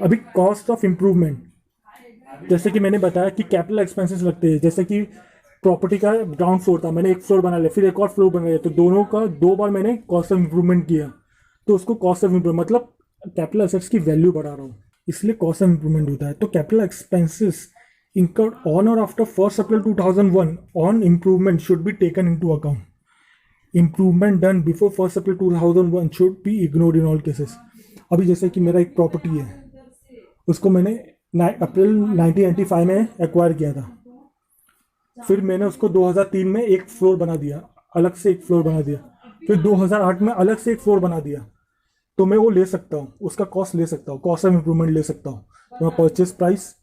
अभी cost of improvement, जैसे कि मैंने बताया कि कैपिटल एक्सपेंसेस लगते हैं, जैसे कि प्रॉपर्टी का ग्राउंड फ्लोर था, मैंने एक फ्लोर बना लिया, फिर एक और फ्लोर बना लिया, तो दोनों का दो बार मैंने कॉस्ट ऑफ इम्प्रूवमेंट किया, तो उसको कॉस्ट ऑफ इम्प्रूवमेंट मतलब कैपिटल एसेट्स की वैल्यू बढ़ा रहा हूँ, इसलिए कॉस्ट ऑफ इम्प्रूवमेंट होता है। तो capital expenses incurred on or after 1st April 2001 on improvement should be taken into account. Improvement done before 1st April 2001 should be ignored in all cases. अभी जैसे कि मेरा एक प्रॉपर्टी है, उसको मैंने अप्रैल 1995 में एक्वायर किया था, फिर मैंने उसको 2003 में एक फ्लोर बना दिया, अलग से एक फ्लोर बना दिया, फिर 2008 में अलग से एक फ्लोर बना दिया, तो मैं वो ले सकता हूँ, उसका कॉस्ट ले सकता हूँ, कॉस्ट ऑफ इम्प्रूवमेंट ले सकता हूँ। तो मैं परचेज प्राइस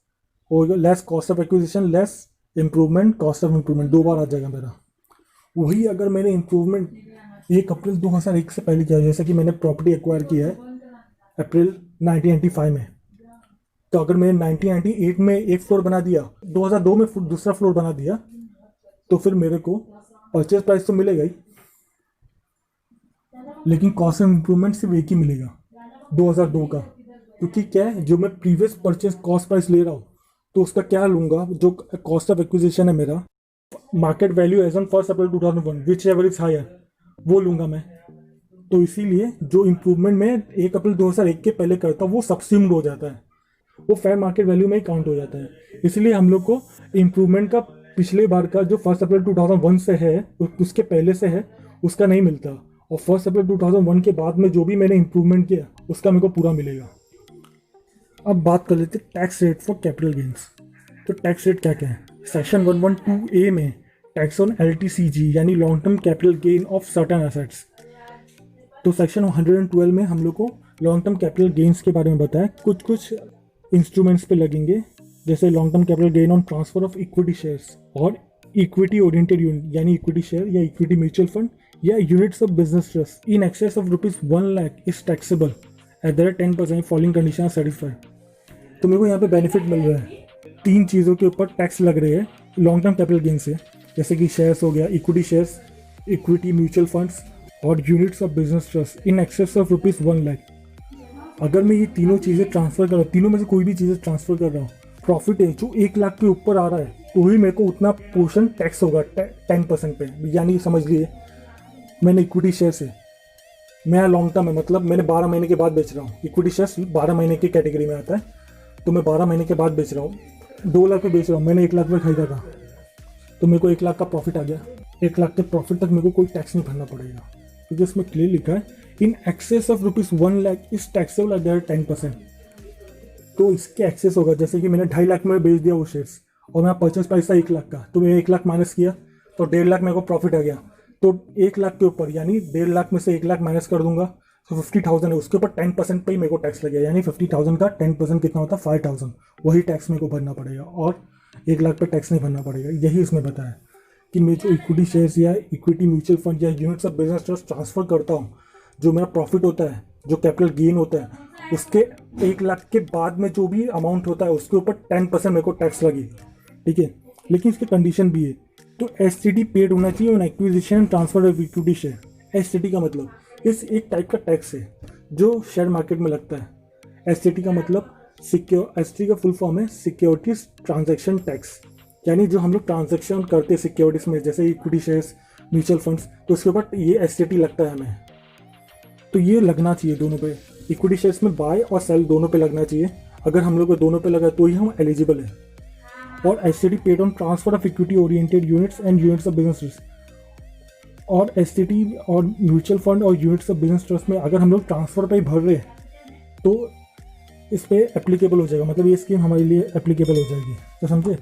और less cost of acquisition less improvement, cost of improvement दो बार आ जाएगा मेरा। वही अगर मैंने इम्प्रूवमेंट 1 अप्रैल 2001 से पहले किया, जैसे कि मैंने प्रॉपर्टी एक्वायर किया है अप्रैल 1995 में, तो अगर मैंने 1998 में एक फ्लोर बना दिया, 2002 में दूसरा फ्लोर बना दिया, तो फिर मेरे को परचेज प्राइस तो मिलेगा ही, लेकिन कॉस्ट ऑफ इम्प्रूवमेंट सिर्फ एक ही मिलेगा 2002 का, क्योंकि क्या है, जो मैं प्रीवियस परचेज कॉस्ट प्राइस ले रहा हूँ तो उसका क्या लूँगा, जो कॉस्ट ऑफ एक्विजिशन है मेरा, market value as on 1st April 2001 whichever is higher, वो लूँगा मैं। तो इसीलिए जो इम्प्रूवमेंट मैं 1 अप्रैल 2001 के पहले करता हूँ वो सब्स्यूम्ड हो जाता है, वो फेयर मार्केट वैल्यू में ही काउंट हो जाता है। इसलिए हम लोग को इम्प्रूवमेंट का पिछले बार का जो 1st April 2001 से है, उसके पहले से है, उसका नहीं मिलता, और 1st April 2001 के बाद में जो भी मैंने इम्प्रूवमेंट किया उसका मेरे को पूरा मिलेगा। अब बात कर लेते हैं tax rate for capital gains. तो टैक्स रेट क्या क्या है? सेक्शन 112A में टैक्स ऑन LTCG यानी long term capital gain of certain assets. तो सेक्शन 112 में हम लोग को लॉन्ग टर्म कैपिटल गेन्स के बारे में बताया, कुछ कुछ इंस्ट्रूमेंट्स पे लगेंगे, जैसे long term capital gain on transfer of equity shares और इक्विटी ओरिएंटेड यूनिट यानी इक्विटी शेयर या इक्विटी म्यूचुअल फंड या units of business trust in excess of ₹1 lakh is taxable at the rate 10% following condition are satisfied. तो मेरे को यहाँ पे benefit मिल रहा है, 3 चीज़ों के ऊपर टैक्स लग रहे हैं लॉन्ग टर्म कैपिटल गेन से, जैसे कि शेयर्स हो गया, equity shares, equity mutual funds और units of business trust in excess of ₹1 lakh. अगर मैं ये तीनों चीज़ें ट्रांसफ़र कर रहा हूँ, तीनों में से कोई भी चीज़ें ट्रांसफ़र कर रहा हूँ, प्रॉफिट है जो 1 लाख के ऊपर आ रहा है, तो ही मेरे को उतना पोर्शन टैक्स होगा 10% पे। यानी समझ लिए मैंने इक्विटी शेयर से, मैं लॉन्ग टर्म है, मतलब मैंने 12 महीने के बाद बेच रहा हूँ, इक्विटी शेयर्स 12 महीने की कैटेगरी में आता है, तो मैं 12 महीने के बाद बेच रहा हूँ, 2 लाख पे बेच रहा हूँ, मैंने 1 लाख में खरीदा था, तो मेरे को 1 लाख का प्रॉफिट आ गया। 1 लाख के प्रॉफिट तक मेरे को कोई टैक्स नहीं भरना पड़ेगा, क्योंकि इसमें क्लियर लिखा है इन excess of ₹1 lakh is taxable at the rate 10%। तो इसके एक्सेस होगा, जैसे कि मैंने 2.5 लाख में बेच दिया वो शेयर्स और मेरा परचेज प्राइस था 1 लाख का, तो मैं 1 लाख माइनस किया तो 1.5 लाख मेरे को प्रॉफिट आ गया। तो 1 लाख के ऊपर यानी 1.5 लाख में से 1 लाख माइनस कर दूंगा तो 50,000 है, उसके ऊपर 10% पे ही मेरे को टैक्स लगेगा, यानी 50,000 का 10% कितना होता है 5,000, वही टैक्स मेरे को भरना पड़ेगा और 1 लाख पे टैक्स नहीं भरना पड़ेगा। यही इसमें बताया कि मैं जो इक्विटी शेयर्स या इक्विटी म्यूचुअल फंड या units of business trust transfer करता हूँ, जो मेरा प्रॉफिट होता है, जो कैपिटल गेन होता है, उसके 1 लाख के बाद में जो भी अमाउंट होता है उसके ऊपर 10% मेरे को टैक्स लगेगा, ठीक है। लेकिन इसकी कंडीशन भी है, तो STT पेड होना चाहिए on acquisition transfer of equity share. STT का मतलब इस एक टाइप का टैक्स है जो शेयर मार्केट में लगता है। STT का मतलब STT का फुल फॉर्म है सिक्योरिटीज ट्रांजैक्शन टैक्स, यानी जो हम लोग ट्रांजैक्शन करते हैं सिक्योरिटीज में, जैसे इक्विटी शेयर्स, म्यूचुअल फंड्स, तो उसके ऊपर ये STT लगता है हमें। तो ये लगना चाहिए दोनों पे, इक्विटी शेयर्स में बाय और सेल दोनों पे लगना चाहिए। अगर हम लोग को दोनों पे लगा तो ही हम एलिजिबल है। और STT paid on transfer of equity oriented units and units of business trust, और STT और म्यूचुअल फंड और यूनिट्स ऑफ बिजनेस ट्रस्ट में अगर हम लोग ट्रांसफर पे ही भर रहे हैं तो इस पर एप्लीकेबल हो जाएगा, मतलब ये स्कीम हमारे लिए एप्लीकेबल हो जाएगी। तो समझे,